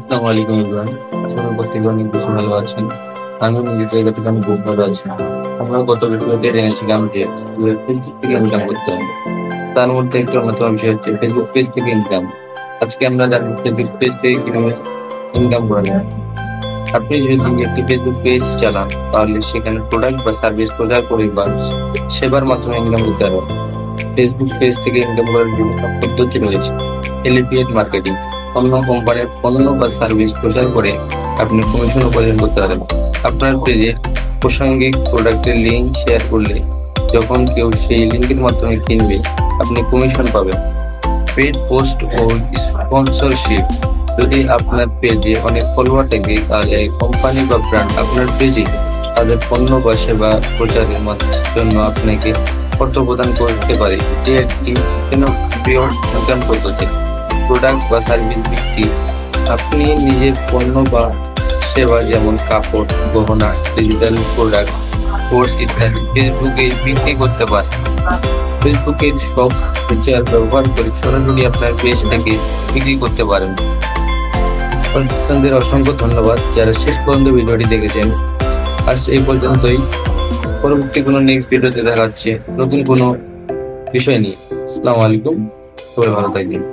আসসালামু আলাইকুম ইমরান। আসলে প্রত্যেকে অনেক বেশি ভালো আছেন। আমি নিজের জায়গা থেকে আমি খুব ভালো আছি। আমরা গত ভিডিওতে জেনেছিলাম যে ফেসবুক থেকে ইনকাম করতে হবে। তার মধ্যে একটা অন্যতম বিষয় হচ্ছে ফেসবুক পেজ থেকে ইনকাম। আজকে আমরা জানবো ফেসবুক পেজ থেকে কিভাবে ইনকাম করা যায়। আপনি যদি একটি ফেসবুক পেজ চালান তাহলে সেখানে প্রোডাক্ট বা সার্ভিস প্রচার করে বা সেবার মাধ্যমে ইনকাম করতে পারবেন। ফেসবুক পেজ থেকে ইনকাম করার বিভিন্ন পদ্ধতি রয়েছে। এফিলিয়েট মার্কেটিং, অন্য কোম্পানির পণ্য বা সার্ভিস প্রচার করে আপনি কমিশন উপার্জন করতে পারেন। আপনার পেজে প্রাসঙ্গিক প্রোডাক্টের লিঙ্ক শেয়ার করলে যখন কেউ সেই লিঙ্কের মাধ্যমে কিনবে আপনি কমিশন পাবেন। পেড পোস্ট ও স্পন্সরশিপ, যদি আপনার পেজে অনেক ফলোয়ার থাকে তাহলে কোম্পানি বা ব্র্যান্ড আপনার পেজে তাদের পণ্য বা সেবা প্রচারের জন্য আপনাকে অর্থ প্রদান করতে পারে। এটি একটি জনপ্রিয় ইনকাম পদ্ধতি। প্রোডাক্ট বা সার্ভিস বিক্রি, আপনি নিজের পণ্য বা সেবা যেমন কাপড়, গহনা, ডিজিটাল প্রোডাক্ট, কোর্স ইত্যাদি ফেসবুকে বিক্রি করতে পারেন। ফেসবুকের সব ফিচার ব্যবহার করে সরাসরি আপনার পেজ থেকে বিক্রি করতে পারেন। আপনাদের অসংখ্য ধন্যবাদ যারা শেষ পর্যন্ত ভিডিওটি দেখেছেন। আজ এই পর্যন্তই। পরবর্তী কোনো নেক্সট ভিডিওতে দেখা হচ্ছে নতুন কোনো বিষয় নিয়ে। আসসালামু আলাইকুম, সবাই ভালো থাকবেন।